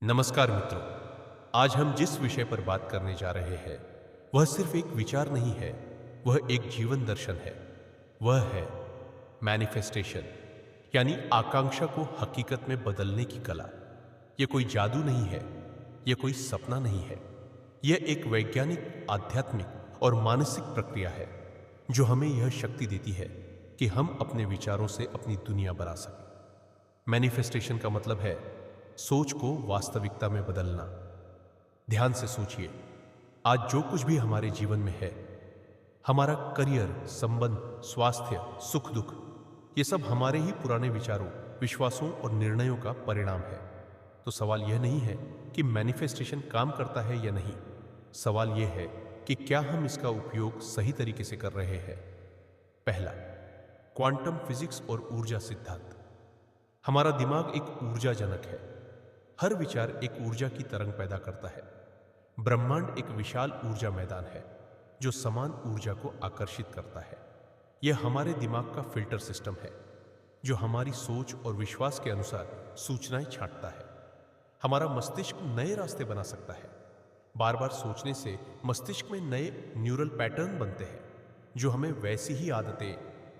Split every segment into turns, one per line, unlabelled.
नमस्कार मित्रों। आज हम जिस विषय पर बात करने जा रहे हैं वह सिर्फ एक विचार नहीं है, वह एक जीवन दर्शन है। वह है मैनिफेस्टेशन, यानी आकांक्षा को हकीकत में बदलने की कला। यह कोई जादू नहीं है, यह कोई सपना नहीं है। यह एक वैज्ञानिक, आध्यात्मिक और मानसिक प्रक्रिया है जो हमें यह शक्ति देती है कि हम अपने विचारों से अपनी दुनिया बना सकें। मैनिफेस्टेशन का मतलब है सोच को वास्तविकता में बदलना। ध्यान से सोचिए, आज जो कुछ भी हमारे जीवन में है, हमारा करियर, संबंध, स्वास्थ्य, सुख दुख, ये सब हमारे ही पुराने विचारों, विश्वासों और निर्णयों का परिणाम है। तो सवाल यह नहीं है कि मैनिफेस्टेशन काम करता है या नहीं। सवाल यह है कि क्या हम इसका उपयोग सही तरीके से कर रहे हैं। पहला, क्वांटम फिजिक्स और ऊर्जा सिद्धांत। हमारा दिमाग एक ऊर्जा जनक है। हर विचार एक ऊर्जा की तरंग पैदा करता है। ब्रह्मांड एक विशाल ऊर्जा मैदान है जो समान ऊर्जा को आकर्षित करता है। यह हमारे दिमाग का फिल्टर सिस्टम है जो हमारी सोच और विश्वास के अनुसार सूचनाएं छांटता है। हमारा मस्तिष्क नए रास्ते बना सकता है। बार बार सोचने से मस्तिष्क में नए न्यूरल पैटर्न बनते हैं जो हमें वैसी ही आदतें,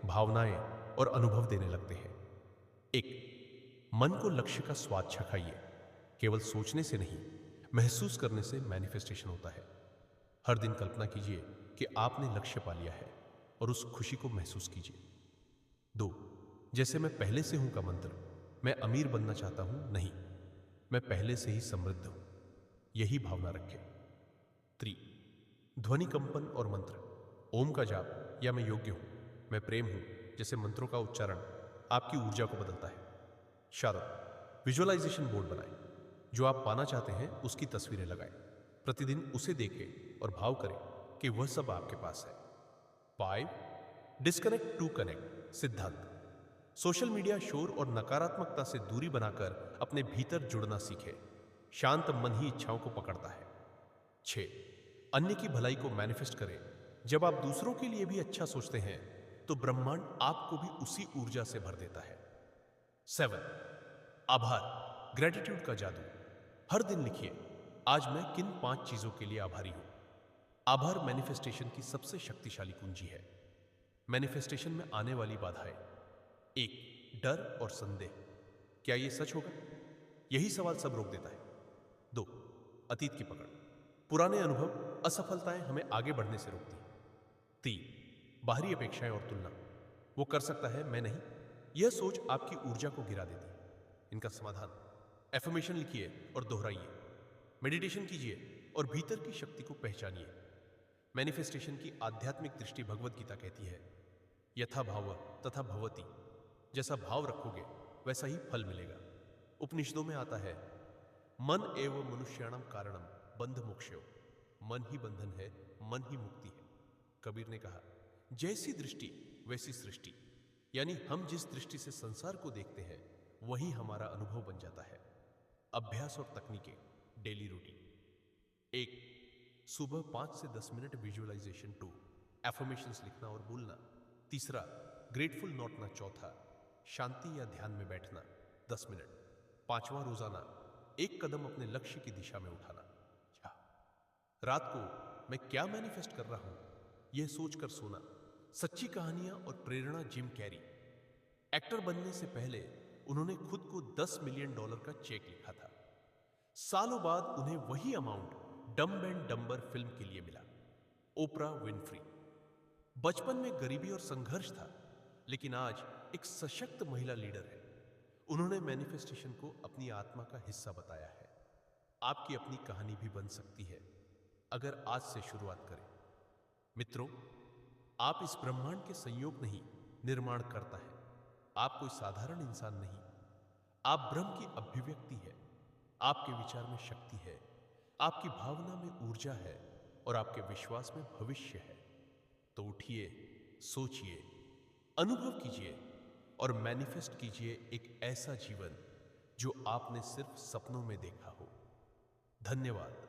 भावनाएं और अनुभव देने लगते हैं। एक, मन को लक्ष्य का स्वाद चखाइए। केवल सोचने से नहीं, महसूस करने से मैनिफेस्टेशन होता है। हर दिन कल्पना कीजिए कि आपने लक्ष्य पा लिया है और उस खुशी को महसूस कीजिए। 2, जैसे मैं पहले से हूं का मंत्र। मैं अमीर बनना चाहता हूं, नहीं, मैं पहले से ही समृद्ध हूं। यही भावना रखें। 3, ध्वनि कंपन और मंत्र। ओम का जाप या मैं योग्य हूं, मैं प्रेम हूं जैसे मंत्रों का उच्चारण आपकी ऊर्जा को बदलता है। 4, विजुअलाइजेशन बोर्ड बनाएं। जो आप पाना चाहते हैं उसकी तस्वीरें लगाएं। प्रतिदिन उसे देखें और भाव करें कि वह सब आपके पास है। 5, डिस्कनेक्ट टू कनेक्ट सिद्धांत। सोशल मीडिया, शोर और नकारात्मकता से दूरी बनाकर अपने भीतर जुड़ना सीखें। शांत मन ही इच्छाओं को पकड़ता है। 6, अन्य की भलाई को मैनिफेस्ट करें। जब आप दूसरों के लिए भी अच्छा सोचते हैं तो ब्रह्मांड आपको भी उसी ऊर्जा से भर देता है। 7, आभार, ग्रेटिट्यूड का जादू। हर दिन लिखिए, आज मैं किन 5 चीजों के लिए आभारी हूं। आभार मैनिफेस्टेशन की सबसे शक्तिशाली कुंजी है। मैनिफेस्टेशन में आने वाली बाधाएं। 1, डर और संदेह। क्या यह सच होगा? यही सवाल सब रोक देता है। 2, अतीत की पकड़। पुराने अनुभव, असफलताएं हमें आगे बढ़ने से रोकती हैं। 3, बाहरी अपेक्षाएं और तुलना। वो कर सकता है, मैं नहीं। यह सोच आपकी ऊर्जा को गिरा देती है। इनका समाधान, एफर्मेशन लिखिए और दोहराइए। मेडिटेशन कीजिए और भीतर की शक्ति को पहचानिए। मैनिफेस्टेशन की आध्यात्मिक दृष्टि भगवद गीता कहती है, यथा भाव तथा भवति। जैसा भाव रखोगे वैसा ही फल मिलेगा। उपनिषदों में आता है, मन एवं मनुष्याणाम कारणम बंध मोक्षयो। मन ही बंधन है, मन ही मुक्ति है। कबीर ने कहा, जैसी दृष्टि वैसी सृष्टि। यानी हम जिस दृष्टि से संसार को देखते हैं वही हमारा अनुभव बन जाता है। अभ्यास और तकनीकें, डेली रूटीन। 1, सुबह 5 से 10 मिनट विजुअलाइजेशन। 2, एफर्मेशंस लिखना और बोलना। 3, ग्रेटफुल नोटना। 4, शांति या ध्यान में बैठना 10 मिनट। 5वां, रोजाना 1 कदम अपने लक्ष्य की दिशा में उठाना। रात को मैं क्या मैनिफेस्ट कर रहा हूं, यह सोचकर सोना। सच्ची कहानियां और प्रेरणा। जिम कैरी, एक्टर बनने से पहले उन्होंने खुद को $10 मिलियन का चेक लिखा था। सालों बाद उन्हें वही amount dumb and dumber film के लिए मिला। ओपरा विनफ्री, बचपन में गरीबी और संघर्ष था, लेकिन आज एक सशक्त महिला लीडर है। उन्होंने मैनिफेस्टेशन को अपनी आत्मा का हिस्सा बताया है। आपकी अपनी कहानी भी बन सकती है अगर आज से शुरुआत करें। मित्रों, आप इस ब्रह्मांड के संयोग नहीं, निर्माण करता है। आप कोई साधारण इंसान नहीं, आप ब्रह्म की अभिव्यक्ति है। आपके विचार में शक्ति है, आपकी भावना में ऊर्जा है और आपके विश्वास में भविष्य है। तो उठिए, सोचिए, अनुभव कीजिए और मैनिफेस्ट कीजिए एक ऐसा जीवन जो आपने सिर्फ सपनों में देखा हो। धन्यवाद।